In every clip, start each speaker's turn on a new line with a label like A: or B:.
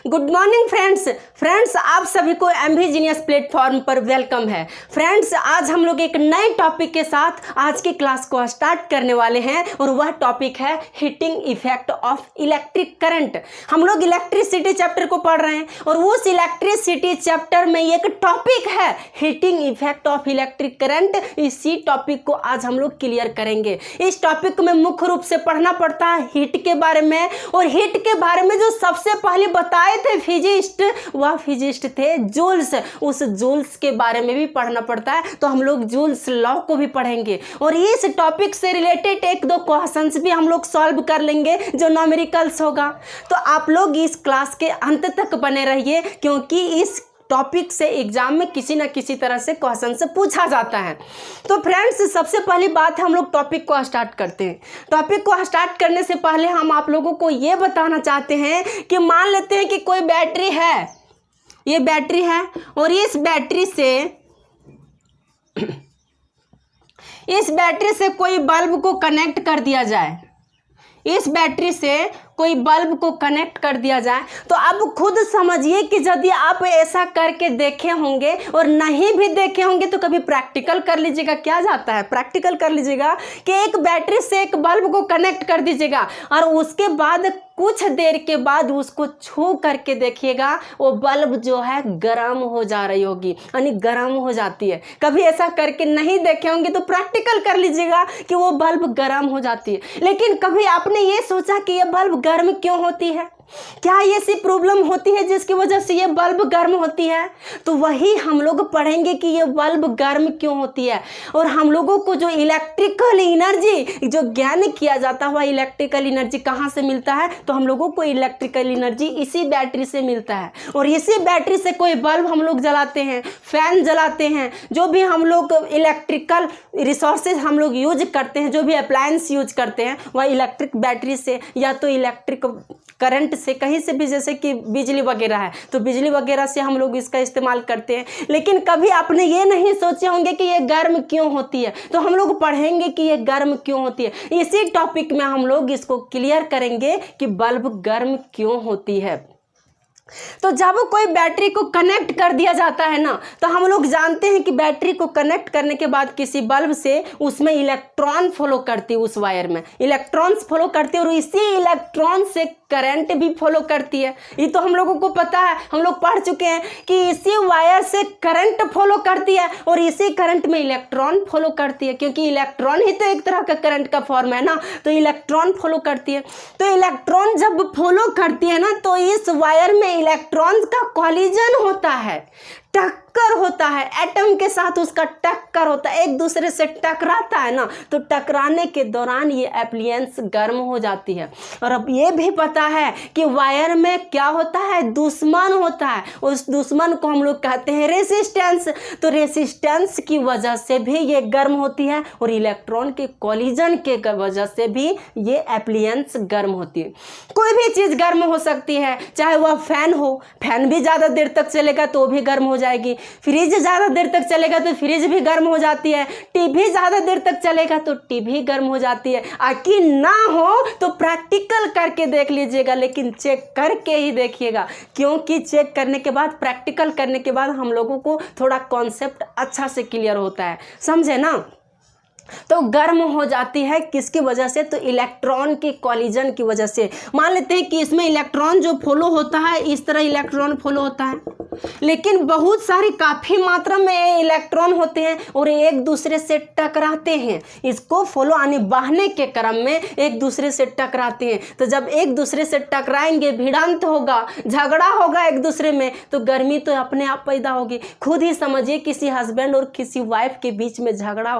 A: Good morning friends आप सभी को एमवी जीनियस प्लेटफॉर्म पर वेलकम है। फ्रेंड्स आज हम लोग एक नए टॉपिक के साथ आज की क्लास को स्टार्ट करने वाले हैं और वह टॉपिक है heating effect of electric current. हम लोग इलेक्ट्रिसिटी चैप्टर को पढ़ रहे हैं और उस इलेक्ट्रिसिटी चैप्टर में एक टॉपिक है heating effect of electric current. इसी टॉपिक को आज हम लोग क्लियर करेंगे। इस टॉपिक में मुख्य रूप से पढ़ना पड़ता है हीट के बारे में, और हीट के बारे में जो सबसे पहले बताए थे फिजिस्ट, वह फिजिस्ट थे जूल्स। उस जूल्स के बारे में भी पढ़ना पड़ता है, तो हम लोग जूल्स लॉ को भी पढ़ेंगे और इस टॉपिक से रिलेटेड एक दो क्वेश्चंस भी हम लोग सॉल्व कर लेंगे जो न्यूमेरिकल्स होगा। तो आप लोग इस क्लास के अंत तक बने रहिए, क्योंकि इस टॉपिक से एग्जाम में किसी न किसी तरह से क्वेश्चन से पूछा जाता है। तो फ्रेंड्स सबसे पहली बात है, हम लोग टॉपिक को स्टार्ट करते हैं। टॉपिक को स्टार्ट करने से पहले हम आप लोगों को ये बताना चाहते हैं कि मान लेते हैं कि कोई बैटरी है, ये बैटरी है और इस बैटरी से कोई बल्ब को कनेक्ट कर दिया जाए, इस बैटरी से कोई बल्ब को कनेक्ट कर दिया जाए। तो अब खुद समझिए कि यदि आप ऐसा करके देखे होंगे और नहीं भी देखे होंगे तो कभी प्रैक्टिकल कर लीजिएगा। क्या जाता है, प्रैक्टिकल कर लीजिएगा कि एक बैटरी से एक बल्ब को कनेक्ट कर दीजिएगा और उसके बाद कुछ देर के बाद उसको छू करके देखिएगा, वो बल्ब जो है गर्म हो जा रही होगी, यानी गर्म हो जाती है। कभी ऐसा करके नहीं देखे होंगे तो प्रैक्टिकल कर लीजिएगा कि वो बल्ब गर्म हो जाती है। लेकिन कभी आपने ये सोचा कि ये बल्ब गर्म क्यों होती है? क्या ऐसी प्रॉब्लम होती है जिसकी वजह से ये बल्ब गर्म होती है? तो वही हम लोग पढ़ेंगे कि ये बल्ब गर्म क्यों होती है। और हम लोगों को जो इलेक्ट्रिकल एनर्जी जो ज्ञान किया जाता है, वह इलेक्ट्रिकल एनर्जी कहाँ से मिलता है? तो हम लोगों को इलेक्ट्रिकल एनर्जी इसी बैटरी से मिलता है। और इसी बैटरी से कोई बल्ब हम लोग जलाते हैं, फैन जलाते हैं, जो भी हम लोग इलेक्ट्रिकल रिसोर्सेज हम लोग यूज करते हैं, जो भी अप्लायंस यूज करते हैं, वह इलेक्ट्रिक बैटरी से या तो इलेक्ट्रिक करंट से, कहीं से भी, जैसे कि बिजली वगैरह है तो बिजली वगैरह से हम लोग इसका इस्तेमाल करते हैं। लेकिन कभी आपने ये नहीं सोचे होंगे कि ये गर्म क्यों होती है। तो हम लोग पढ़ेंगे कि ये गर्म क्यों होती है। इसी टॉपिक में हम लोग इसको क्लियर करेंगे कि बल्ब गर्म क्यों होती है। तो जब कोई बैटरी को कनेक्ट कर दिया जाता है ना, तो हम लोग जानते हैं कि बैटरी को कनेक्ट करने के बाद किसी बल्ब से उसमें इलेक्ट्रॉन फॉलो करती है, उस वायर में इलेक्ट्रॉन्स फॉलो करती है और इसी इलेक्ट्रॉन से करंट भी फॉलो करती है। ये तो हम लोगों को पता है, हम लोग पढ़ चुके हैं कि इसी वायर से करंट फॉलो करती है और इसी करंट में इलेक्ट्रॉन फॉलो करती है, क्योंकि इलेक्ट्रॉन ही तो एक तरह का करंट का फॉर्म है ना, तो इलेक्ट्रॉन फॉलो करती है। तो इलेक्ट्रॉन जब फॉलो करती है ना, तो इस वायर में इलेक्ट्रॉन्स का कॉलिजन होता है, टक्कर होता है, एटम के साथ उसका टक्कर होता है, एक दूसरे से टकराता है ना, तो टकराने के दौरान ये एप्लियंस गर्म हो जाती है। और अब ये भी पता है कि वायर में क्या होता है, दुश्मन होता है, उस दुश्मन को हम लोग कहते हैं रेसिस्टेंस। तो रेसिस्टेंस की वजह से भी ये गर्म होती है और इलेक्ट्रॉन के कॉलिजन के वजह से भी ये एप्लियंस गर्म होती है। कोई भी चीज़ गर्म हो सकती है, चाहे वह फैन हो, फैन भी ज़्यादा देर तक चलेगा तो भी गर्म हो जाएगी, फ्रिज ज़्यादा देर तक चलेगा तो फ्रिज भी गर्म हो जाती है, टीवी ज़्यादा देर तक चलेगा तो टीवी गर्म हो जाती है। आकि ना हो तो प्रैक्टिकल करके देख लीजिएगा, लेकिन चेक करके ही देखिएगा, क्योंकि चेक करने के बाद, प्रैक्टिकल करने के बाद हम लोगों को थोड़ा कॉन्सेप्ट अच्छा से क्लियर होता है, समझे ना। तो गर्म हो जाती है किसकी वजह से? तो इलेक्ट्रॉन के कॉलिजन की वजह से। मान लेते हैं कि इसमें इलेक्ट्रॉन जो फॉलो होता है, इस तरह इलेक्ट्रॉन फॉलो होता है, लेकिन बहुत सारी काफ़ी मात्रा में इलेक्ट्रॉन होते हैं और एक दूसरे से टकराते हैं। इसको फॉलो यानी बहने के क्रम में एक दूसरे से टकराते हैं। तो जब एक दूसरे से टकराएंगे, भिड़ंत होगा, झगड़ा होगा एक दूसरे में, तो गर्मी तो अपने आप पैदा होगी। खुद ही समझिए किसी हस्बैंड और किसी वाइफ के बीच में झगड़ा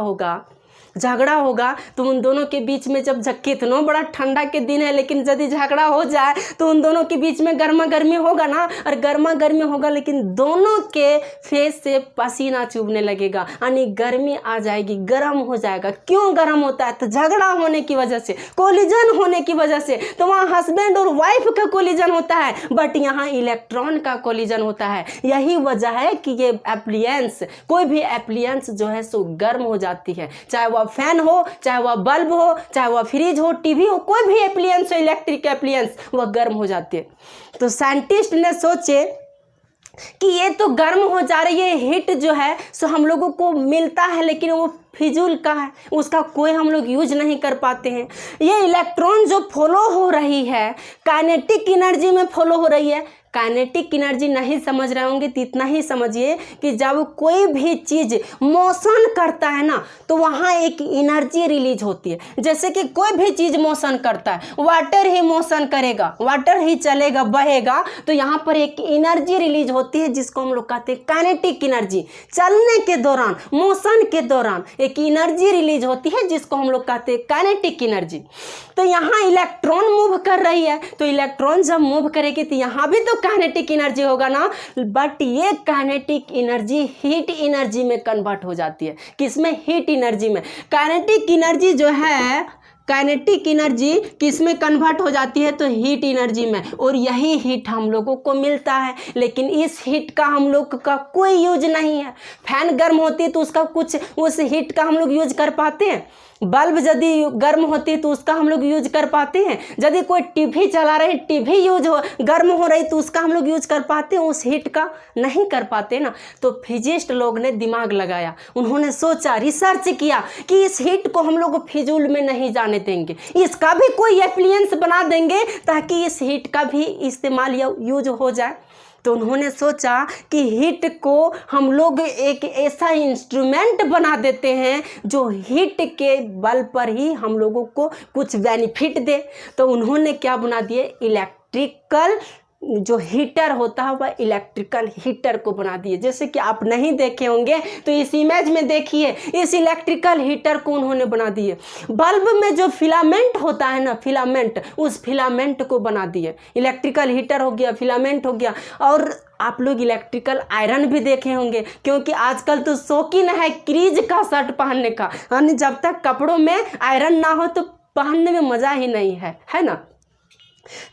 A: होगा तो उन दोनों के बीच में, जब कितना बड़ा ठंडा के दिन है, लेकिन यदि झगड़ा हो जाए तो उन दोनों के बीच में गर्मा गर्मी होगा ना, और गर्मा गर्मी होगा, लेकिन दोनों के फेस से पसीना चूबने लगेगा, यानी गर्मी आ जाएगी, गर्म हो जाएगा। क्यों गर्म होता है? तो झगड़ा होने की वजह से, कोलिजन होने की वजह से। तो वहाँ हस्बैंड और वाइफ का कोलिजन होता है, बट यहाँ इलेक्ट्रॉन का कोलिजन होता है। यही वजह है कि ये एप्लियंस, कोई भी एप्लियंस जो है सो गर्म हो जाती है, चाहे वह फैन हो, चाहे वह बल्ब हो, चाहे वह फ्रिज हो, टीवी हो, कोई भी एप्लियंस हो, इलेक्ट्रिक एप्लियंस, वह गर्म हो जाती है। तो साइंटिस्ट ने सोचे कि ये तो गर्म हो जा रही है, हीट जो है सो हम लोगों को मिलता है लेकिन वो फिजूल का है, उसका कोई हम लोग यूज नहीं कर पाते हैं। ये इलेक्ट्रॉन जो फ्लो हो रही है काइनेटिक एनर्जी में फ्लो हो रही है। काइनेटिक एनर्जी नहीं समझ रहे होंगे तो इतना ही समझिए कि जब कोई भी चीज़ मोशन करता है ना तो वहाँ एक एनर्जी रिलीज होती है। जैसे कि कोई भी चीज़ मोशन करता है, वाटर ही मोशन करेगा, वाटर ही चलेगा, बहेगा, तो यहाँ पर एक एनर्जी रिलीज होती है जिसको हम लोग कहते हैं काइनेटिक एनर्जी। चलने के दौरान, मोशन के दौरान एक एनर्जी रिलीज होती है जिसको हम लोग कहते हैं काइनेटिक एनर्जी। तो यहाँ इलेक्ट्रॉन मूव कर रही है, तो इलेक्ट्रॉन जब मूव करेगी तो यहाँ भी तो काइनेटिक एनर्जी होगा ना, बट ये काइनेटिक एनर्जी हीट एनर्जी में कन्वर्ट हो जाती है। किसमें? हीट एनर्जी में। काइनेटिक एनर्जी जो है, काइनेटिक एनर्जी किस में कन्वर्ट हो जाती है? तो हीट एनर्जी में। और यही हीट हम लोगों को मिलता है, लेकिन इस हीट का हम लोग का कोई यूज नहीं है। फैन गर्म होती है तो उसका कुछ, उस हीट का हम लोग यूज कर पाते हैं? बल्ब यदि गर्म होती है तो उसका हम लोग यूज कर पाते हैं? यदि कोई टीवी चला रहे, टीवी यूज हो, गर्म हो रही तो उसका हम लोग यूज कर पाते हैं? उस हीट का नहीं कर पाते ना। तो फिजिस्ट लोग ने दिमाग लगाया, उन्होंने सोचा, रिसर्च किया कि इस हीट को हम लोग फिजूल में नहीं जाने देंगे, इसका भी कोई एप्लियंस बना देंगे ताकि इस हीट का भी इस्तेमाल या यूज हो जाए। तो उन्होंने सोचा कि हीट को हम लोग एक ऐसा इंस्ट्रूमेंट बना देते हैं जो हीट के बल पर ही हम लोगों को कुछ बेनिफिट दे। तो उन्होंने क्या बना दिए? इलेक्ट्रिकल जो हीटर होता है वह इलेक्ट्रिकल हीटर को बना दिए। जैसे कि आप नहीं देखे होंगे तो इस इमेज में देखिए, इस इलेक्ट्रिकल हीटर को उन्होंने बना दिए। बल्ब में जो फिलामेंट होता है ना, फिलामेंट, उस फिलामेंट को बना दिए। इलेक्ट्रिकल हीटर हो गया, फिलामेंट हो गया। और आप लोग इलेक्ट्रिकल आयरन भी देखे होंगे, क्योंकि आजकल तो शौकीन है क्रीज का शर्ट पहनने का, यानी जब तक कपड़ों में आयरन ना हो तो पहनने में मज़ा ही नहीं है ना।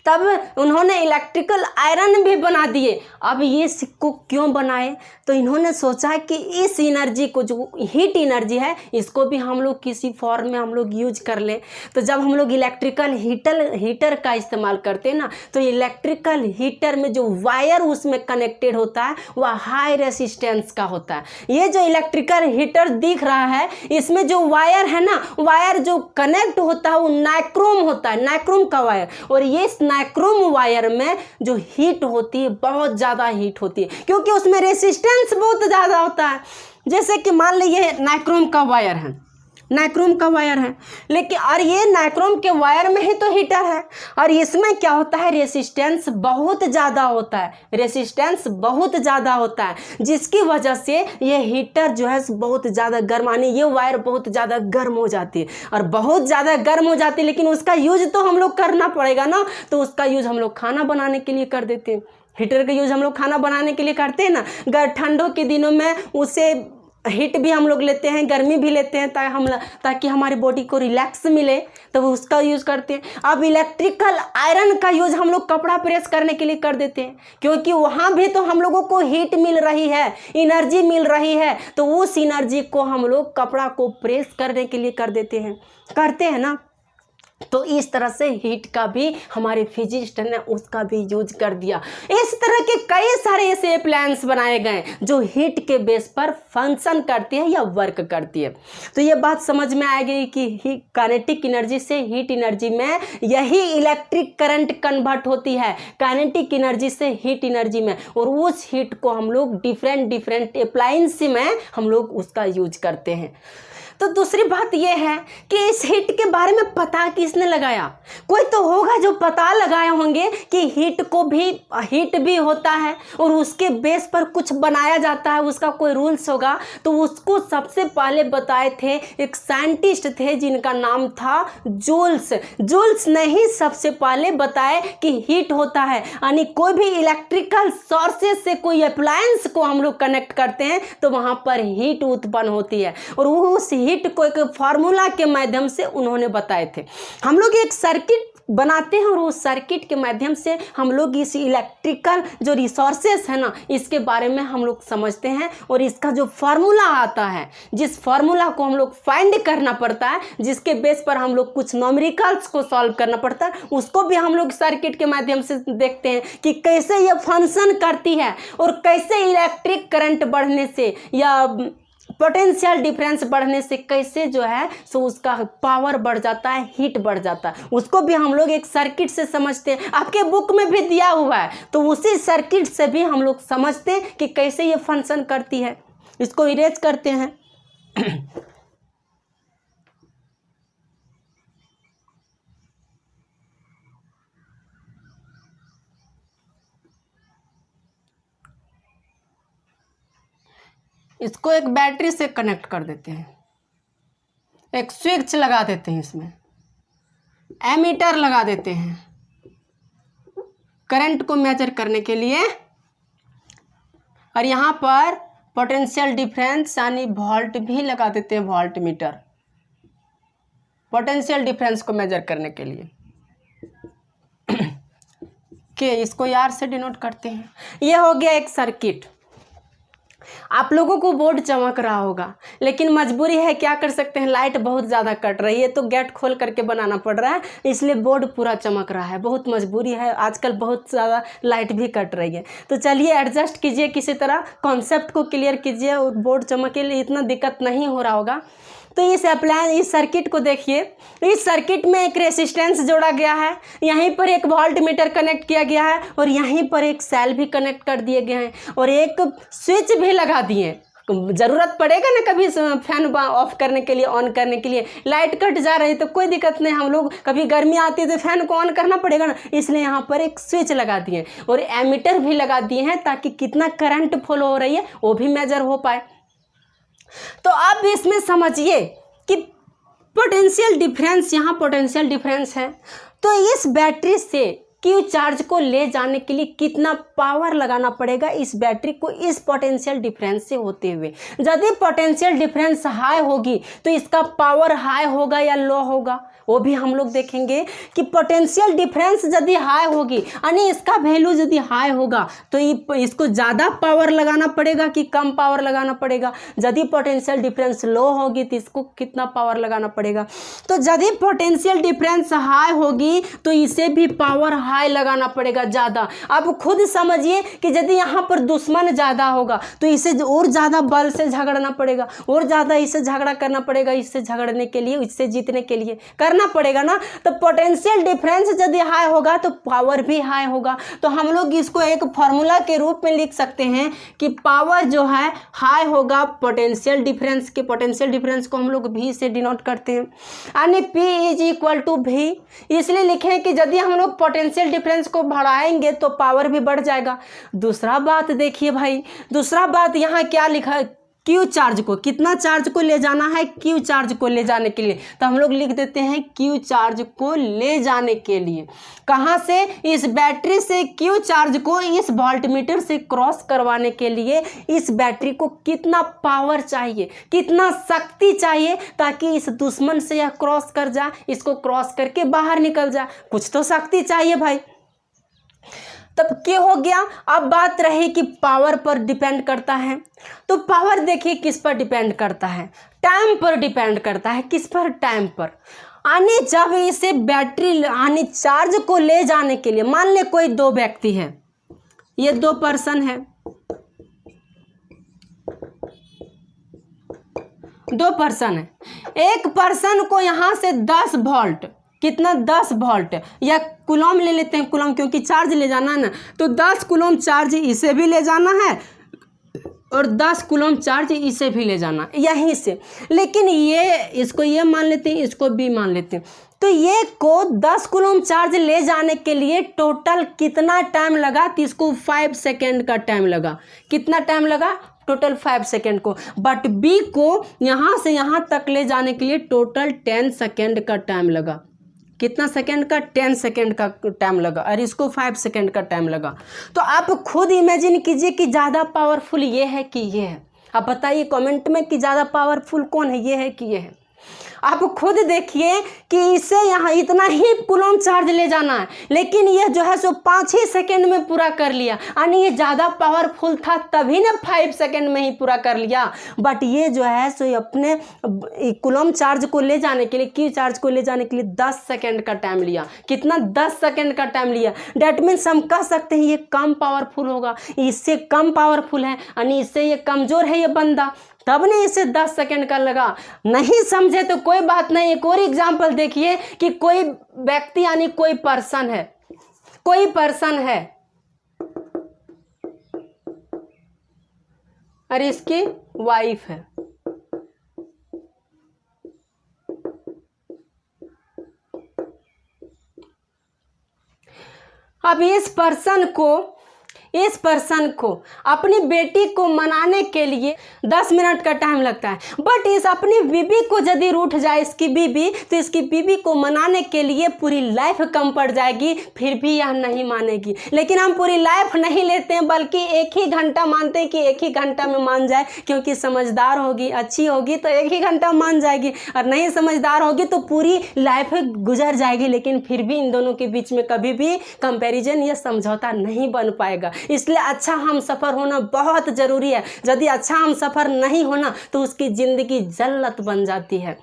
A: तब उन्होंने इलेक्ट्रिकल आयरन भी बना दिए। अब ये सिक्को क्यों बनाए? तो इन्होंने सोचा कि इस एनर्जी को, जो हीट एनर्जी है, इसको भी हम लोग किसी फॉर्म में हम लोग यूज कर लें। तो जब हम लोग इलेक्ट्रिकल हीटर का इस्तेमाल करते हैं ना, तो इलेक्ट्रिकल हीटर में जो वायर उसमें कनेक्टेड होता है वह हाई रेसिस्टेंस का होता है। ये जो इलेक्ट्रिकल हीटर दिख रहा है, इसमें जो वायर है ना, वायर जो कनेक्ट होता है वो नाइक्रोम होता है, नाइक्रोम का वायर। और ये इस नाइक्रोम वायर में जो हीट होती है बहुत ज़्यादा हीट होती है, क्योंकि उसमें रेसिस्टेंस बहुत ज़्यादा होता है। जैसे कि मान लीजिए नाइक्रोम का वायर है, नाइक्रोम का वायर है, लेकिन और ये नाइक्रोम के वायर में ही तो हीटर है। और इसमें क्या होता है? रेसिस्टेंस बहुत ज़्यादा होता है, रेसिस्टेंस बहुत ज़्यादा होता है, जिसकी वजह से ये हीटर जो है बहुत ज़्यादा गर्म, यानी ये वायर बहुत ज़्यादा गर्म हो जाती है। और बहुत ज़्यादा गर्म हो जाती है, लेकिन उसका यूज तो हम लोग करना पड़ेगा ना। तो उसका यूज हम लोग खाना बनाने के लिए कर देते हैं। हीटर का यूज हम लोग खाना बनाने के लिए करते हैं ना। ठंडों के दिनों में उसे हीट भी हम लोग लेते हैं, गर्मी भी लेते हैं, ताकि हमारी बॉडी को रिलैक्स मिले, तो उसका यूज़ करते हैं। अब इलेक्ट्रिकल आयरन का यूज़ हम लोग कपड़ा प्रेस करने के लिए कर देते हैं, क्योंकि वहाँ भी तो हम लोगों को हीट मिल रही है, एनर्जी मिल रही है, तो उस एनर्जी को हम लोग कपड़ा को प्रेस करने के लिए कर देते हैं, करते हैं ना। तो इस तरह से हीट का भी हमारे फिजिस्ट ने उसका भी यूज कर दिया। इस तरह के कई सारे ऐसे प्लान्स बनाए गए जो हीट के बेस पर फंक्शन करती है या वर्क करती है। तो ये बात समझ में आ गई कि काइनेटिक एनर्जी से हीट एनर्जी में यही इलेक्ट्रिक करंट कन्वर्ट होती है, काइनेटिक एनर्जी से हीट एनर्जी में। और उस हीट को हम लोग डिफरेंट अप्लायंस में हम लोग उसका यूज करते हैं। तो दूसरी बात यह है कि इस हीट के बारे में पता किसने लगाया? कोई तो होगा जो पता लगाए होंगे कि हीट भी होता है और उसके बेस पर कुछ बनाया जाता है, उसका कोई रूल्स होगा। तो उसको सबसे पहले बताए थे एक साइंटिस्ट थे जिनका नाम था जूल्स। जूल्स ने ही सबसे पहले बताए कि हीट होता है, यानी कोई भी इलेक्ट्रिकल सोर्सेस से कोई अप्लायंस को हम लोग कनेक्ट करते हैं तो वहाँ पर हीट उत्पन्न होती है। और वो उस हीट को एक फार्मूला के माध्यम से उन्होंने बताए थे। हम लोग एक सर्किट बनाते हैं और उस सर्किट के माध्यम से हम लोग इस इलेक्ट्रिकल जो रिसोर्सेस है ना इसके बारे में हम लोग समझते हैं। और इसका जो फार्मूला आता है, जिस फार्मूला को हम लोग फाइंड करना पड़ता है, जिसके बेस पर हम लोग कुछ न्यूमेरिकल्स को सॉल्व करना पड़ता है, उसको भी हम लोग सर्किट के माध्यम से देखते हैं कि कैसे ये फंक्शन करती है और कैसे इलेक्ट्रिक करंट बढ़ने से या पोटेंशियल डिफरेंस बढ़ने से कैसे जो है सो उसका पावर बढ़ जाता है, हीट बढ़ जाता है, उसको भी हम लोग एक सर्किट से समझते हैं। आपके बुक में भी दिया हुआ है, तो उसी सर्किट से भी हम लोग समझते हैं कि कैसे ये फंक्शन करती है। इसको इरेज करते हैं। इसको एक बैटरी से कनेक्ट कर देते हैं, एक स्विच लगा देते हैं, इसमें एमीटर लगा देते हैं करंट को मेजर करने के लिए, और यहाँ पर पोटेंशियल डिफरेंस यानी वोल्ट भी लगा देते हैं, वोल्ट मीटर पोटेंशियल डिफरेंस को मेजर करने के लिए। के इसको यार से डिनोट करते हैं। ये हो गया एक सर्किट। आप लोगों को बोर्ड चमक रहा होगा, लेकिन मजबूरी है, क्या कर सकते हैं, लाइट बहुत ज़्यादा कट रही है तो गेट खोल करके बनाना पड़ रहा है, इसलिए बोर्ड पूरा चमक रहा है। बहुत मजबूरी है, आजकल बहुत ज़्यादा लाइट भी कट रही है। तो चलिए एडजस्ट कीजिए, किसी तरह कॉन्सेप्ट को क्लियर कीजिए और बोर्ड चमके, इतना दिक्कत नहीं हो रहा होगा। तो इस सर्किट को देखिए। इस सर्किट में एक रेसिस्टेंस जोड़ा गया है, यहीं पर एक वोल्ट मीटर कनेक्ट किया गया है और यहीं पर एक सेल भी कनेक्ट कर दिए गए हैं और एक स्विच भी लगा दिए। ज़रूरत पड़ेगा ना कभी फैन ऑफ करने के लिए, ऑन करने के लिए। लाइट कट जा रही तो कोई दिक्कत नहीं, हम लोग कभी गर्मी आती है तो फैन को ऑन करना पड़ेगा ना, इसलिए यहाँ पर एक स्विच लगा दिए और एमीटर भी लगा दिए हैं ताकि कितना करंट फ्लो हो रही है वो भी मेजर हो पाए। तो अब इसमें समझिए कि पोटेंशियल डिफरेंस, यहाँ पोटेंशियल डिफरेंस है, तो इस बैटरी से क्यू चार्ज को ले जाने के लिए कितना पावर लगाना पड़ेगा इस बैटरी को इस पोटेंशियल डिफरेंस से होते हुए। यदि पोटेंशियल डिफरेंस हाई होगी तो इसका पावर हाई होगा या लो होगा, वो भी हम लोग देखेंगे कि पोटेंशियल डिफरेंस यदि हाई होगी यानी इसका वैल्यू यदि हाई होगा तो इसको ज़्यादा पावर लगाना पड़ेगा कि कम पावर लगाना पड़ेगा। यदि पोटेंशियल डिफरेंस लो होगी तो इसको कितना पावर लगाना पड़ेगा। तो यदि पोटेंशियल डिफरेंस हाई होगी तो इसे भी पावर हाई लगाना पड़ेगा ज़्यादा। अब खुद समझिए कि यदि यहाँ पर दुश्मन ज़्यादा होगा तो इसे और ज़्यादा बल से झगड़ना पड़ेगा, और ज़्यादा इससे झगड़ा करना पड़ेगा, इससे झगड़ने के लिए, इससे जीतने के लिए करना पड़ेगा ना। तो पोटेंशियल डिफरेंस यदि हाई होगा तो पावर भी हाई होगा। तो हम लोग इसको एक फॉर्मूला के रूप में लिख सकते हैं कि पावर जो है हाई होगा पोटेंशियल डिफरेंस के, पोटेंशियल डिफरेंस को हम लोग V से डिनोट करते हैं, यानी P is equal to V। इसलिए लिखें कि यदि हम लोग पोटेंशियल डिफरेंस को बढ़ाएंगे तो पावर भी बढ़ जाएगा। दूसरा बात देखिए भाई, दूसरा बात यहाँ क्या लिखा है, क्यू चार्ज को, कितना चार्ज को ले जाना है, क्यू चार्ज को ले जाने के लिए। तो हम लोग लिख देते हैं क्यू चार्ज को ले जाने के लिए, कहाँ से, इस बैटरी से क्यू चार्ज को इस वोल्टमीटर से क्रॉस करवाने के लिए इस बैटरी को कितना पावर चाहिए, कितना शक्ति चाहिए ताकि इस दुश्मन से यह क्रॉस कर जाए, इसको क्रॉस करके बाहर निकल जाए। कुछ तो शक्ति चाहिए भाई। तब क्या हो गया, अब बात रही कि पावर पर डिपेंड करता है। तो पावर देखिए किस पर डिपेंड करता है, टाइम पर डिपेंड करता है। किस पर, टाइम पर। आने जब इसे बैटरी आने चार्ज को ले जाने के लिए, मान ले कोई दो व्यक्ति है, ये दो पर्सन है, दो पर्सन है, एक पर्सन को यहाँ से 10 वोल्ट, कितना 10 वोल्ट या कूलम ले लेते हैं, कूलम क्योंकि चार्ज ले जाना है ना, तो 10 कूलम चार्ज इसे भी ले जाना है और 10 कूलम चार्ज इसे भी ले जाना यहीं से। लेकिन ये इसको ये मान लेते हैं, इसको भी मान लेते हैं। तो ये को 10 कूलम चार्ज ले जाने के लिए टोटल कितना टाइम लगा, तो इसको 5 सेकेंड का टाइम लगा। कितना टाइम लगा, टोटल 5 सेकेंड को। बट बी को यहाँ से यहाँ तक ले जाने के लिए टोटल 10 सेकेंड का टाइम लगा। कितना सेकेंड का, 10 सेकेंड का टाइम लगा और इसको 5 सेकेंड का टाइम लगा। तो आप खुद इमेजिन कीजिए कि ज़्यादा पावरफुल ये है कि ये है। आप बताइए कमेंट में कि ज़्यादा पावरफुल कौन है, ये है कि ये है। आप खुद देखिए कि इसे यहाँ इतना ही कूलम चार्ज ले जाना है, लेकिन ये जो है सो 5 ही सेकेंड में पूरा कर लिया। यानी ये ज़्यादा पावरफुल था तभी ना 5 सेकेंड में ही पूरा कर लिया। बट ये जो है सो अपने कूलम चार्ज को ले जाने के लिए, क्यू चार्ज को ले जाने के लिए 10 सेकेंड का टाइम लिया। कितना? 10 सेकेंड का टाइम लिया। डैट मीन्स हम कह सकते हैं ये कम पावरफुल होगा, इससे कम पावरफुल है, यानी इससे ये कमज़ोर है ये बंदा, तब ने इसे 10 सेकेंड का लगा। नहीं समझे तो कोई बात नहीं। एक और एग्जाम्पल देखिए कि कोई व्यक्ति यानी कोई पर्सन है, कोई पर्सन है और इसकी वाइफ है। अब इस पर्सन को अपनी बेटी को मनाने के लिए 10 मिनट का टाइम लगता है। बट इस अपनी बीबी को यदि रूठ जाए इसकी बीबी, तो इसकी बीबी को मनाने के लिए पूरी लाइफ कम पड़ जाएगी, फिर भी यह नहीं मानेगी। लेकिन हम पूरी लाइफ नहीं लेते हैं, बल्कि 1 ही घंटा मानते हैं कि 1 ही घंटा में मान जाए, क्योंकि समझदार होगी, अच्छी होगी तो 1 ही घंटा मान जाएगी, और नहीं समझदार होगी तो पूरी लाइफ गुजर जाएगी। लेकिन फिर भी इन दोनों के बीच में कभी भी कंपैरिजन या समझौता नहीं बन पाएगा। इसलिए अच्छा हम सफ़र होना बहुत ज़रूरी है। यदि अच्छा हम सफ़र नहीं होना तो उसकी ज़िंदगी जन्नत बन जाती है।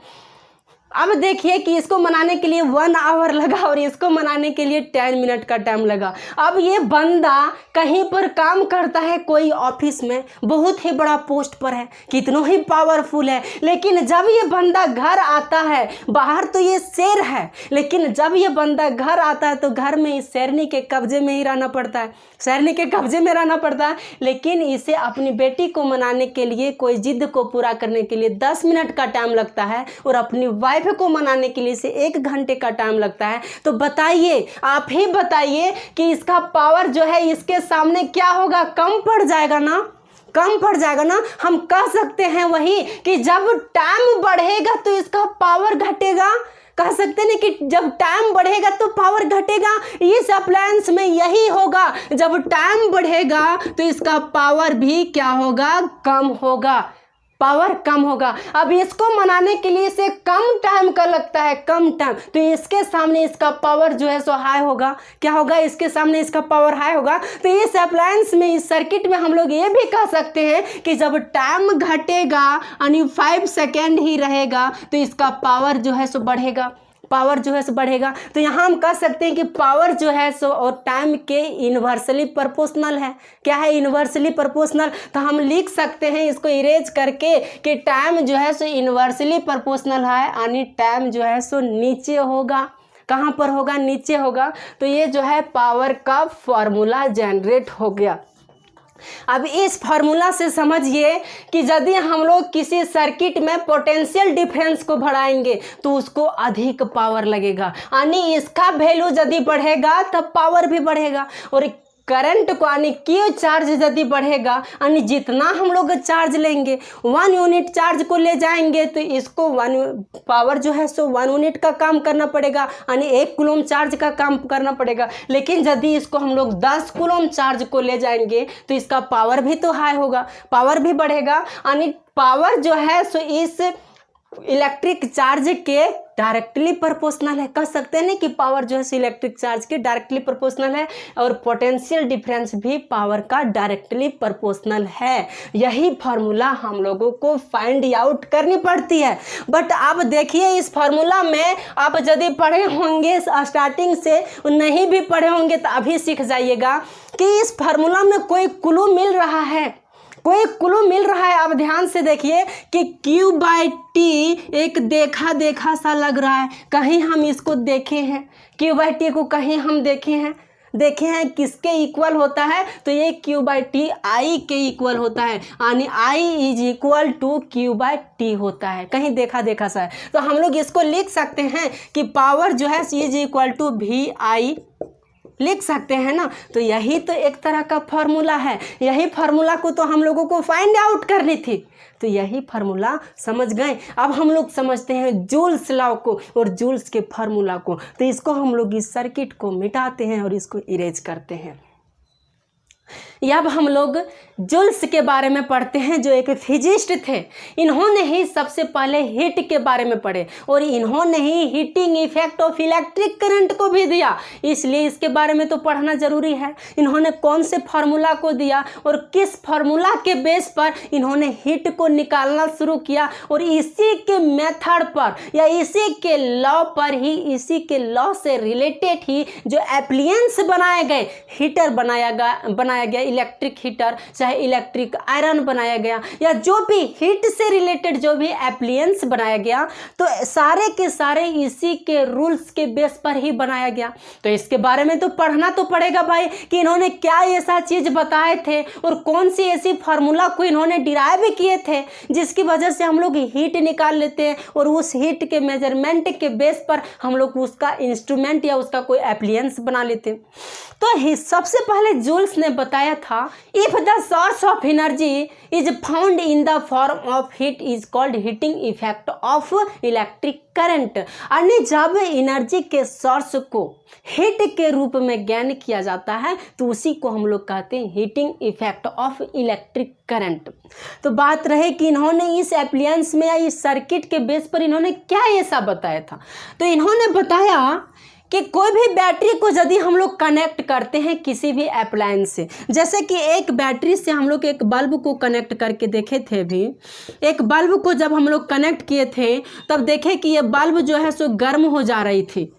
A: अब देखिए कि इसको मनाने के लिए 1 आवर लगा और इसको मनाने के लिए 10 मिनट का टाइम लगा। अब ये बंदा कहीं पर काम करता है, कोई ऑफिस में बहुत ही बड़ा पोस्ट पर है, कितनों ही पावरफुल है, लेकिन जब ये बंदा घर आता है, बाहर तो ये शेर है, लेकिन जब ये बंदा घर आता है तो घर में इस शेरनी के कब्जे में ही रहना पड़ता है, शेरनी के कब्जे में रहना पड़ता है। लेकिन इसे अपनी बेटी को मनाने के लिए, कोई जिद को पूरा करने के लिए 10 मिनट का टाइम लगता है, और अपनी वाइफ को मनाने के लिए इसे 1 घंटे का टाइम लगता है। तो बताइए, आप ही बताइए कि इसका पावर जो है इसके सामने क्या होगा? कम पड़ जाएगा ना, कम पड़ जाएगा ना। हम कह सकते हैं वही कि जब टाइम बढ़ेगा तो इसका पावर घटेगा। कह सकते हैं कि जब टाइम बढ़ेगा तो पावर घटेगा। इस अप्लायंस में यही होगा, जब टाइम बढ़ेगा तो इसका पावर भी क्या होगा? कम होगा, पावर कम होगा। अब इसको मनाने के लिए इसे कम टाइम का लगता है, कम टाइम, तो इसके सामने इसका पावर जो है सो हाई होगा। क्या होगा? इसके सामने इसका पावर हाई होगा। तो इस अप्लायंस में, इस सर्किट में हम लोग ये भी कह सकते हैं कि जब टाइम घटेगा यानी 5 सेकेंड ही रहेगा तो इसका पावर जो है सो बढ़ेगा, पावर जो है सो बढ़ेगा। तो यहाँ हम कह सकते हैं कि पावर जो है सो और टाइम के इन्वर्सली प्रोपोर्शनल है। क्या है? Inversely proportional. तो हम लिख सकते हैं इसको इरेज करके कि टाइम जो है सो इन्वर्सली प्रोपोर्शनल है, यानी टाइम जो है सो नीचे होगा। कहाँ पर होगा? नीचे होगा। तो ये जो है पावर का फॉर्मूला जनरेट हो गया। अब इस फार्मूला से समझिए कि यदि हम लोग किसी सर्किट में पोटेंशियल डिफरेंस को बढ़ाएंगे तो उसको अधिक पावर लगेगा, यानी इसका वैल्यू यदि बढ़ेगा तब पावर भी बढ़ेगा। और करंट को यानी क्यू चार्ज यदि बढ़ेगा, यानी जितना हम लोग चार्ज लेंगे, 1 यूनिट चार्ज को ले जाएंगे तो इसको 1 पावर जो है सो 1 यूनिट का काम करना पड़ेगा, यानी 1 कूलम चार्ज का काम करना पड़ेगा। लेकिन यदि इसको हम लोग 10 कूलम चार्ज को ले जाएंगे तो इसका पावर भी तो हाई होगा, पावर भी बढ़ेगा। यानी पावर जो है सो इस इलेक्ट्रिक चार्ज के डायरेक्टली प्रोपोर्शनल है। कह सकते हैं ना कि पावर जो है इलेक्ट्रिक चार्ज के डायरेक्टली प्रोपोर्शनल है, और पोटेंशियल डिफरेंस भी पावर का डायरेक्टली प्रोपोर्शनल है। यही फार्मूला हम लोगों को फाइंड आउट करनी पड़ती है। बट आप देखिए इस फार्मूला में आप यदि पढ़े होंगे स्टार्टिंग से, नहीं भी पढ़े होंगे तो अभी सीख जाइएगा कि इस फार्मूला में कोई क्लू मिल रहा है, कोई क्लू मिल रहा है। आप ध्यान से देखिए कि Q/T एक देखा देखा सा लग रहा है। कहीं हम इसको देखे हैं, Q/T को कहीं हम देखे हैं किसके इक्वल होता है? तो ये Q/T I के इक्वल होता है, यानी I = Q/T होता है। कहीं देखा देखा सा है। तो हम लोग इसको लिख सकते हैं कि पावर जो है = VI लिख सकते हैं ना। तो यही तो एक तरह का फार्मूला है। यही फार्मूला को तो हम लोगों को फाइंड आउट करनी थी। तो यही फार्मूला समझ गए। अब हम लोग समझते हैं जूल्स लॉ को और जूल्स के फार्मूला को। तो इसको हम लोग इस सर्किट को मिटाते हैं और इसको इरेज करते हैं। अब हम लोग जूल्स के बारे में पढ़ते हैं, जो एक फिजिस्ट थे। इन्होंने ही सबसे पहले हीट के बारे में पढ़े और इन्होंने ही heating effect of electric current को भी दिया, इसलिए इसके बारे में तो पढ़ना जरूरी है। इन्होंने कौन से फार्मूला को दिया और किस फार्मूला के बेस पर इन्होंने हीट को निकालना शुरू किया, और इसी के मेथड पर या इसी के लॉ पर ही, इसी के लॉ से रिलेटेड ही जो एप्लियंस बनाए गए, हीटर बनाया गया, इलेक्ट्रिक हीटर चाहे इलेक्ट्रिक आयरन बनाया गया, या जो भी हीट से रिलेटेड जो भी एप्लियंस बनाया गया, तो सारे के सारे इसी के रूल्स के बेस पर ही बनाया गया। तो इसके बारे में तो पढ़ना तो पड़ेगा भाई कि इन्होंने क्या ऐसा चीज बताए थे और कौन सी ऐसी फार्मूला को इन्होंने डिराइव किए थे जिसकी वजह से हम लोग हीट निकाल लेते हैं और उस हीट के मेजरमेंट के बेस पर हम लोग उसका इंस्ट्रूमेंट या उसका कोई एप्लियंस बना लेते हैं। तो सबसे पहले जूल्स ने बताया था, if the source of energy is found in the form of heat is called heating effect of electric current. यानी जब एनर्जी के सोर्स को हीट के रूप में ज्ञान किया जाता है तो उसी को हम लोग कहते हैं heating effect of electric current. तो बात रहे कि इन्होंने इस एप्लियंस में या इस सर्किट के बेस पर इन्होंने क्या ऐसा बताया था। तो इन्होंने बताया कि कोई भी बैटरी को यदि हम लोग कनेक्ट करते हैं किसी भी अप्लायंस से, जैसे कि एक बैटरी से हम लोग एक बल्ब को कनेक्ट करके देखे थे, भी एक बल्ब को जब हम लोग कनेक्ट किए थे तब देखे कि ये बल्ब जो है सो गर्म हो जा रही थी।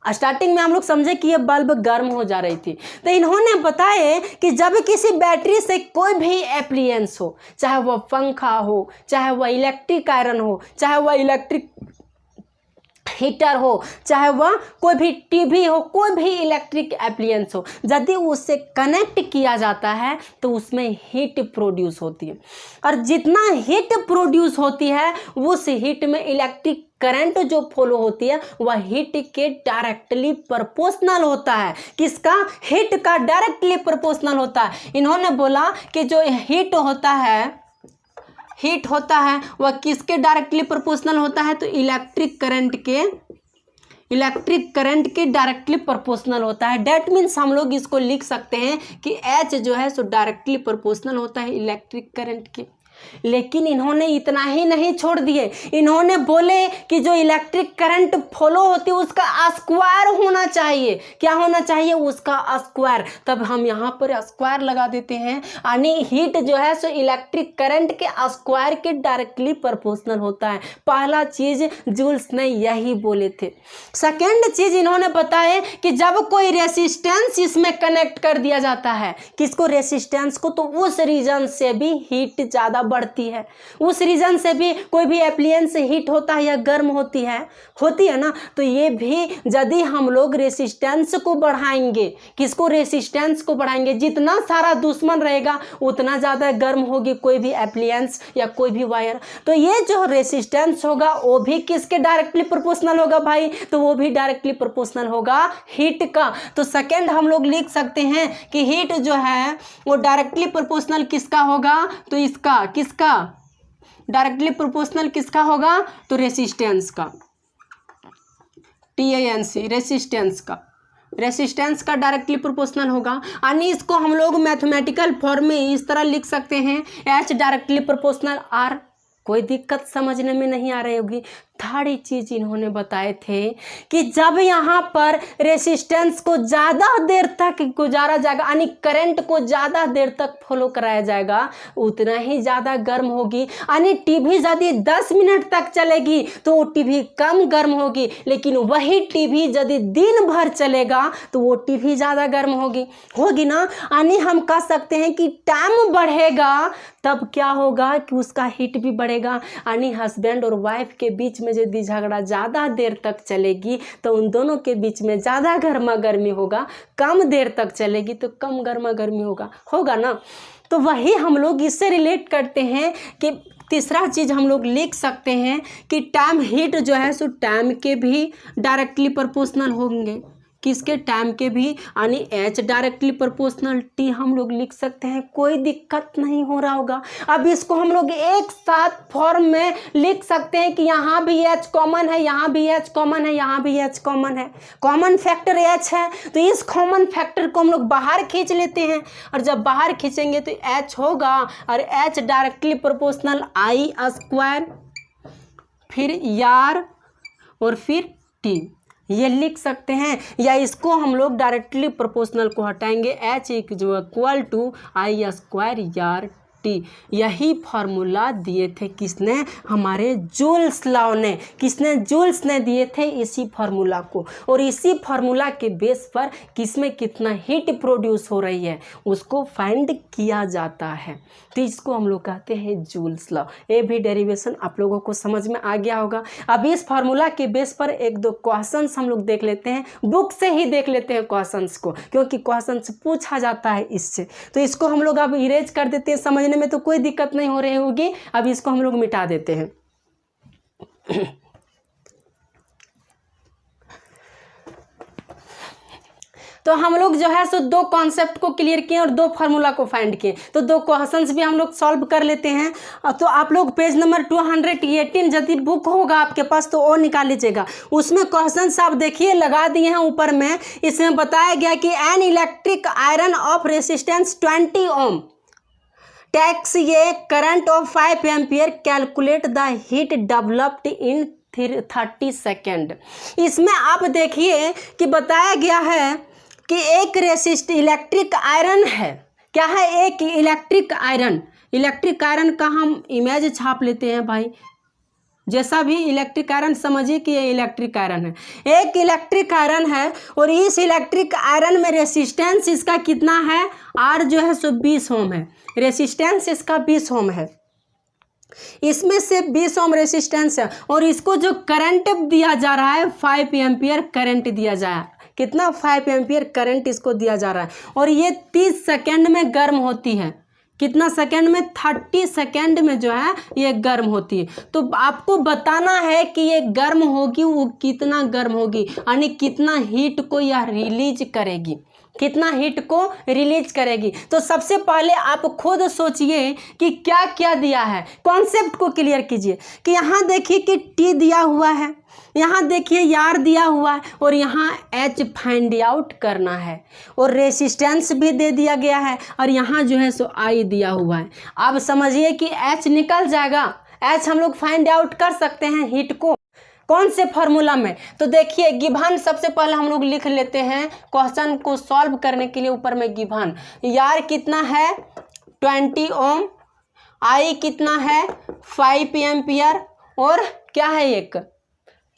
A: स्टार्टिंग में हम लोग समझे कि ये बल्ब गर्म हो जा रही थी। तो इन्होंने बताया कि जब किसी बैटरी से कोई भी एप्लियंस हो, चाहे वह पंखा हो, चाहे वह इलेक्ट्रिक आयरन हो, चाहे वह इलेक्ट्रिक हीटर हो, चाहे वह कोई भी टीवी हो, कोई भी इलेक्ट्रिक एप्लियंस हो, यदि उससे कनेक्ट किया जाता है तो उसमें हीट प्रोड्यूस होती है, और जितना हीट प्रोड्यूस होती है उस हीट में इलेक्ट्रिक करंट जो फॉलो होती है वह हीट के डायरेक्टली प्रोपोर्शनल होता है। किसका? हीट का डायरेक्टली प्रोपोर्शनल होता है। इन्होंने बोला कि जो हीट होता है वह किसके डायरेक्टली प्रोपोर्शनल होता है? तो इलेक्ट्रिक करंट के डायरेक्टली प्रोपोर्शनल होता है। डेट मीन्स हम लोग इसको लिख सकते हैं कि H जो है सो डायरेक्टली प्रोपोर्शनल होता है इलेक्ट्रिक करंट के। लेकिन इन्होंने इतना ही नहीं छोड़ दिए, इन्होंने बोले कि जो इलेक्ट्रिक करंट फॉलो होती है उसका स्क्वायर होना चाहिए। क्या होना चाहिए? उसका स्क्वायर। तब हम यहाँ पर स्क्वायर लगा देते हैं, यानी हीट जो है सो इलेक्ट्रिक करंट के स्क्वायर के डायरेक्टली प्रोपोर्शनल होता है। पहला चीज जूल्स ने यही बोले थे। सेकेंड चीज इन्होंने बताया कि जब कोई रेसिस्टेंस इसमें कनेक्ट कर दिया जाता है, किसको? रेसिस्टेंस को, तो उस रीजन से भी हीट ज़्यादा बढ़ती है। उस रीजन से भी कोई भी एप्लियंस हीट होता है या गर्म होती है ना। तो ये भी यदि हम लोग रेसिस्टेंस को बढ़ाएंगे, किसको? रेसिस्टेंस को बढ़ाएंगे, जितना सारा दुश्मन रहेगा उतना ज़्यादा गर्म होगी कोई भी एप्लियंस या कोई भी वायर। तो ये जो रेसिस्टेंस होगा वो भी किसके डायरेक्टली प्रोपोर्शनल होगा भाई? तो वो भी डायरेक्टली प्रोपोर्शनल होगा हीट का। तो सेकेंड हम लोग लिख सकते हैं कि हीट जो है वो डायरेक्टली प्रोपोर्शनल किसका होगा? तो किसका डायरेक्टली प्रोपोर्शनल किसका होगा? तो रेसिस्टेंस का, TANC, रेसिस्टेंस का डायरेक्टली प्रोपोर्शनल होगा। यानी इसको हम लोग मैथमेटिकल फॉर्म में इस तरह लिख सकते हैं, H डायरेक्टली प्रोपोर्शनल R। कोई दिक्कत समझने में नहीं आ रही होगी। थर्ड चीज इन्होंने बताए थे कि जब यहाँ पर रेसिस्टेंस को ज़्यादा देर तक गुजारा जाएगा, यानी करंट को ज़्यादा देर तक फॉलो कराया जाएगा, उतना ही ज़्यादा गर्म होगी। यानी टीवी यदि 10 मिनट तक चलेगी तो वो टीवी कम गर्म होगी, लेकिन वही टीवी यदि दिन भर चलेगा तो वो टीवी ज़्यादा गर्म होगी ना। यानी हम कह सकते हैं कि टाइम बढ़ेगा तब क्या होगा कि उसका हीट भी बढ़ेगा। यानी हस्बैंड और वाइफ के बीच में यदि झगड़ा ज़्यादा देर तक चलेगी तो उन दोनों के बीच में ज़्यादा गर्मा गर्मी होगा, कम देर तक चलेगी तो कम गर्मा गर्मी होगा ना। तो वही हम लोग इससे रिलेट करते हैं कि तीसरा चीज़ हम लोग लिख सकते हैं कि टाइम हीट जो है सो टाइम के भी डायरेक्टली प्रोपोर्शनल होंगे। किसके टाइम के भी, यानी एच डायरेक्टली प्रोपोर्शनल टी हम लोग लिख सकते हैं, कोई दिक्कत नहीं हो रहा होगा। अब इसको हम लोग एक साथ फॉर्म में लिख सकते हैं कि यहाँ भी एच कॉमन है, यहाँ भी एच कॉमन है, यहाँ भी एच कॉमन है, कॉमन फैक्टर एच है, तो इस कॉमन फैक्टर को हम लोग बाहर खींच लेते हैं, और जब बाहर खींचेंगे तो एच होगा, और एच डायरेक्टली प्रोपोर्शनल आई स्क्वायर, फिर यार और फिर टी, ये लिख सकते हैं। या इसको हम लोग डायरेक्टली प्रोपोर्शनल को हटाएंगे, H equal to I square R t. यही फार्मूला दिए थे किसने, हमारे जूल्स लॉ ने, किसने, जूल्स ने दिए थे इसी फार्मूला को, और इसी फार्मूला के बेस पर किसमें कितना हीट प्रोड्यूस हो रही है उसको फाइंड किया जाता है, तो इसको हम लोग कहते हैं जूल्स लॉ। ये भी डेरिवेशन आप लोगों को समझ में आ गया होगा। अब इस फार्मूला के बेस पर एक दो क्वेश्चंस हम लोग देख लेते हैं, बुक से ही देख लेते हैं क्वेश्चंस को, क्योंकि क्वेश्चंस पूछा जाता है इससे, तो इसको हम लोग अब इरेज कर देते हैं, समझने में तो कोई दिक्कत नहीं हो रही होगी। अब इसको हम लोग मिटा देते हैं। तो हम लोग जो है सो दो कॉन्सेप्ट को क्लियर किए और दो फार्मूला को फाइंड किए, तो दो क्वेश्चंस भी हम लोग सॉल्व कर लेते हैं। तो आप लोग पेज नंबर 218 यदि बुक होगा आपके पास तो वो निकाल लीजिएगा, उसमें क्वेश्चंस आप देखिए लगा दिए हैं ऊपर में। इसमें बताया गया कि an electric iron of resistance 20 ohm takes ये current of 5 ampere, calculate the heat developed in 30 second. इसमें आप देखिए कि बताया गया है कि एक इलेक्ट्रिक आयरन है, क्या है, एक इलेक्ट्रिक आयरन। इलेक्ट्रिक आयरन का हम इमेज छाप लेते हैं भाई, जैसा भी इलेक्ट्रिक आयरन समझिए कि ये इलेक्ट्रिक आयरन है, एक इलेक्ट्रिक आयरन है, और इस इलेक्ट्रिक आयरन में रेसिस्टेंस इसका कितना है, आर जो है सो 20 ओम है, रेसिस्टेंस इसका 20 ओम है, इसमें से 20 ओम रेसिस्टेंस है, और इसको जो करंट दिया जा रहा है 5 एम्पियर करंट दिया जाए, कितना, 5 एम्पियर करंट इसको दिया जा रहा है, और ये 30 सेकेंड में गर्म होती है, कितना सेकेंड में, 30 सेकेंड में जो है ये गर्म होती है। तो आपको बताना है कि ये गर्म होगी, वो कितना गर्म होगी, यानी कितना हीट को यह रिलीज करेगी, कितना हीट को रिलीज करेगी। तो सबसे पहले आप खुद सोचिए कि क्या क्या दिया है, कॉन्सेप्ट को क्लियर कीजिए कि यहाँ देखिए कि टी दिया हुआ है, यहाँ देखिए यार दिया हुआ है, और यहाँ एच फाइंड आउट करना है, और रेसिस्टेंस भी दे दिया गया है, और यहाँ जो है सो आई दिया हुआ है। अब समझिए कि एच निकल जाएगा, एच हम लोग फाइंड आउट कर सकते हैं हीट को, कौन से फार्मूला में। तो देखिए गिवन सबसे पहले हम लोग लिख लेते हैं, क्वेश्चन को सॉल्व करने के लिए ऊपर में गिवन, यार कितना है 20 ओम, आई कितना है 5 एम्पियर, और क्या है एक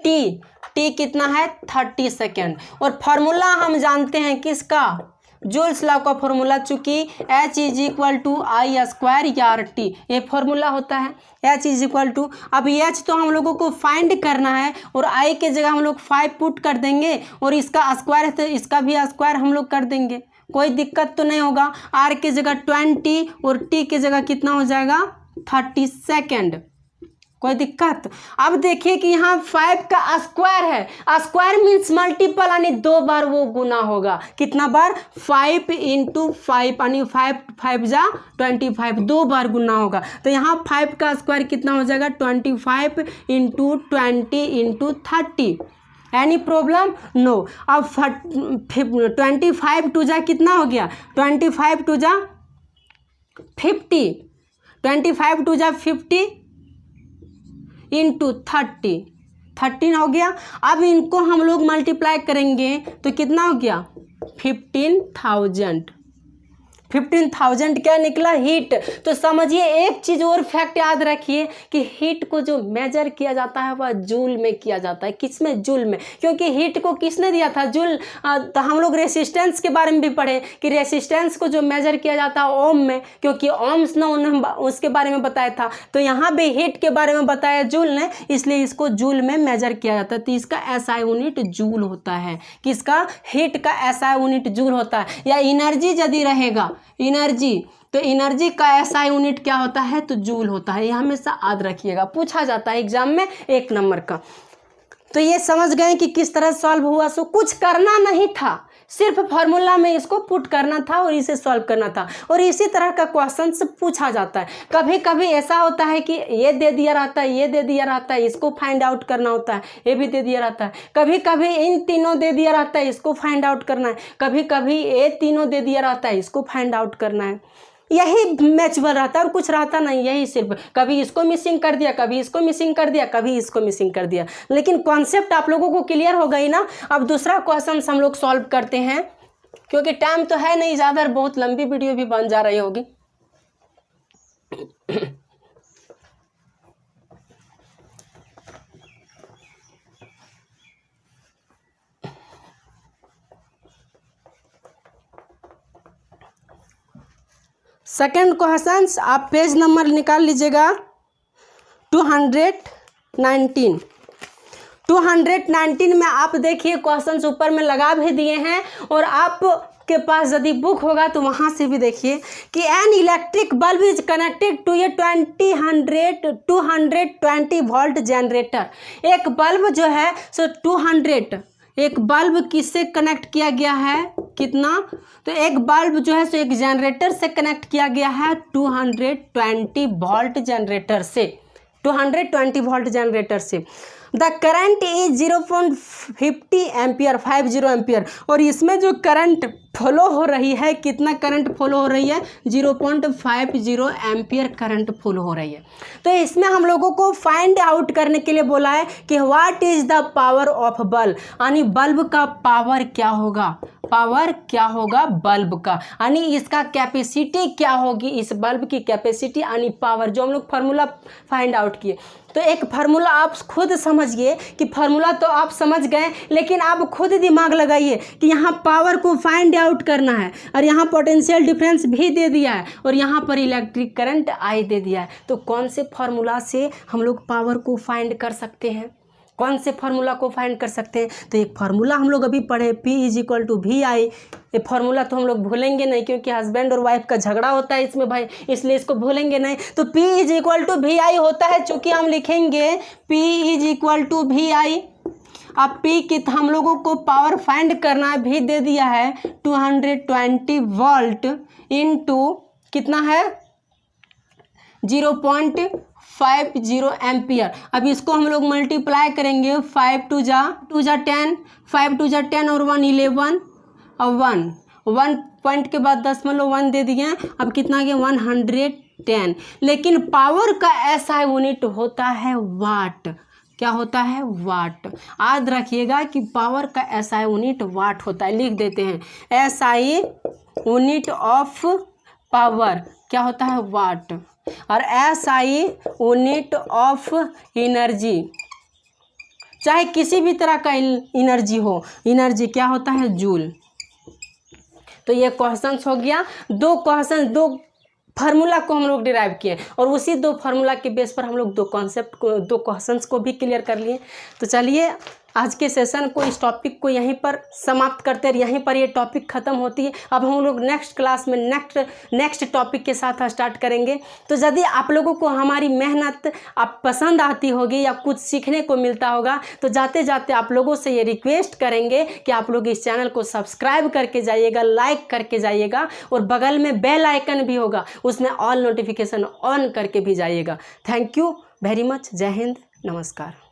A: टी कितना है 30 सेकेंड, और फार्मूला हम जानते हैं किसका, जूल्स लॉ का फार्मूला, चूंकि H is equal to I square R t, ये फार्मूला होता है H इज इक्वल टू। अब H तो हम लोगों को फाइंड करना है, और I के जगह हम लोग 5 पुट कर देंगे, और इसका स्क्वायर है तो इसका भी स्क्वायर हम लोग कर देंगे, कोई दिक्कत तो नहीं होगा। R के जगह 20 और T के जगह कितना हो जाएगा 30 सेकेंड, कोई दिक्कत। अब देखिए कि यहाँ 5 का स्क्वायर है, स्क्वायर मीन्स मल्टीपल, यानी 2 बार वो गुना होगा, कितना बार, 5 × 5, यानी 5 जा 25, 2 बार गुना होगा। तो यहाँ 5 का स्क्वायर कितना हो जाएगा 25 × 20 × 30। Any problem, no. अब 25 टू जा कितना हो गया, 25 टू जा 50, 25 टू जा 50 इंटू 13 हो गया। अब इनको हम लोग मल्टीप्लाई करेंगे तो कितना हो गया 15,000 क्या निकला, हीट। तो समझिए एक चीज़ और फैक्ट याद रखिए कि हीट को जो मेजर किया जाता है वह जूल में किया जाता है, किसमें, जूल में, क्योंकि हीट को किसने दिया था, जूल। तो हम लोग रेसिस्टेंस के बारे में भी पढ़े कि रेसिस्टेंस को जो मेजर किया जाता है ओम में, क्योंकि ओम्स ने उन्हें उसके बारे में बताया था। तो यहाँ भी हीट के बारे में बताया जूल ने, इसलिए इसको जूल में मेजर किया जाता है। तो इसका SI यूनिट जूल होता है, किसका, हीट का SI यूनिट जूल होता है। या एनर्जी यदि रहेगा, एनर्जी, तो एनर्जी का SI यूनिट क्या होता है, तो जूल होता है। ये हमेशा याद रखिएगा, पूछा जाता है एग्जाम में 1 नंबर का। तो ये समझ गए कि किस तरह सॉल्व हुआ। सो कुछ करना नहीं था, सिर्फ फार्मूला में इसको पुट करना था और इसे सॉल्व करना था। और इसी तरह का क्वेश्चन से पूछा जाता है। कभी कभी ऐसा होता है कि ये दे दिया रहता है, ये दे दिया रहता है, इसको फाइंड आउट करना होता है, ये भी दे दिया रहता है। कभी कभी इन तीनों दे दिया रहता है, इसको फाइंड आउट करना है। कभी कभी ये तीनों दे दिया रहता है, इसको फाइंड आउट करना है। यही मैचबल रहता है और कुछ रहता नहीं, यही सिर्फ कभी इसको मिसिंग कर दिया, कभी इसको मिसिंग कर दिया, कभी इसको मिसिंग कर दिया। लेकिन कॉन्सेप्ट आप लोगों को क्लियर हो गई ना। अब दूसरा क्वेश्चन हम लोग सॉल्व करते हैं, क्योंकि टाइम तो है नहीं ज़्यादा, बहुत लंबी वीडियो भी बन जा रही होगी। सेकेंड क्वेश्चन आप पेज नंबर निकाल लीजिएगा 219। 219 में आप देखिए क्वेश्चंस ऊपर में लगा भी दिए हैं, और आपके पास यदि बुक होगा तो वहाँ से भी देखिए कि an electric bulb is connected to a 220 volt generator. एक बल्ब जो है सो 200, एक बल्ब किससे कनेक्ट किया गया है, कितना, तो एक बल्ब जो है सो एक जनरेटर से कनेक्ट किया गया है 220 वोल्ट जनरेटर से, 220 वोल्ट जनरेटर से। The current is 0.50 ampere, 50 ampere. और इसमें जो करंट फ्लो हो रही है, कितना करंट फ्लो हो रही है, 0.50 एम्पियर करंट फ्लो हो रही है। तो इसमें हम लोगों को फाइंड आउट करने के लिए बोला है कि what is the power of bulb, यानी बल्ब का पावर क्या होगा, पावर क्या होगा बल्ब का, यानी इसका कैपेसिटी क्या होगी, इस बल्ब की कैपेसिटी यानी पावर, जो हम लोग फार्मूला फाइंड आउट किए। तो एक फार्मूला आप खुद समझिए कि फार्मूला तो आप समझ गए, लेकिन आप खुद दिमाग लगाइए कि यहाँ पावर को फाइंड आउट करना है, और यहाँ पोटेंशियल डिफरेंस भी दे दिया है, और यहाँ पर इलेक्ट्रिक करंट आई दे दिया है। तो कौन से फार्मूला से हम लोग पावर को फाइंड कर सकते हैं, कौन से फार्मूला को फाइंड कर सकते हैं। तो एक फार्मूला हम लोग अभी पढ़े, P = VI। ये फार्मूला तो हम लोग भूलेंगे नहीं, क्योंकि हस्बैंड और वाइफ का झगड़ा होता है इसमें भाई, इसलिए इसको भूलेंगे नहीं। तो P = VI होता है, चूँकि हम लिखेंगे P = VI। अब P की हम लोगों को पावर फाइंड करना भी दे दिया है 220 वोल्ट इंटू कितना है 0.50 एम्पियर। अब इसको हम लोग मल्टीप्लाई करेंगे, 5 2 जा 10, 5 2 जा 10 और 1 11 और 1 पॉइंट के बाद 0.1 दे दिए। अब कितना गया 110। लेकिन पावर का ऐसा यूनिट होता है वाट, क्या होता है वाट। याद रखिएगा कि पावर का ऐसा यूनिट वाट होता है, लिख देते हैं SI यूनिट ऑफ पावर क्या होता है वाट, और SI यूनिट ऑफ एनर्जी, चाहे किसी भी तरह का एनर्जी हो, एनर्जी क्या होता है जूल। तो ये क्वेश्चंस हो गया, दो फार्मूला को हम लोग डिराइव किए, और उसी दो फार्मूला के बेस पर हम लोग दो क्वेश्चंस को भी क्लियर कर लिए। तो चलिए आज के सेशन को, इस टॉपिक को यहीं पर समाप्त करते हैं, यहीं पर ये टॉपिक ख़त्म होती है। अब हम लोग नेक्स्ट क्लास में नेक्स्ट टॉपिक के साथ स्टार्ट करेंगे। तो यदि आप लोगों को हमारी मेहनत आप पसंद आती होगी या कुछ सीखने को मिलता होगा, तो जाते जाते आप लोगों से ये रिक्वेस्ट करेंगे कि आप लोग इस चैनल को सब्सक्राइब करके जाइएगा, लाइक करके जाइएगा, और बगल में बेल आइकन भी होगा, उसमें ऑल नोटिफिकेशन ऑन करके भी जाइएगा। Thank you very much. जय हिंद, नमस्कार।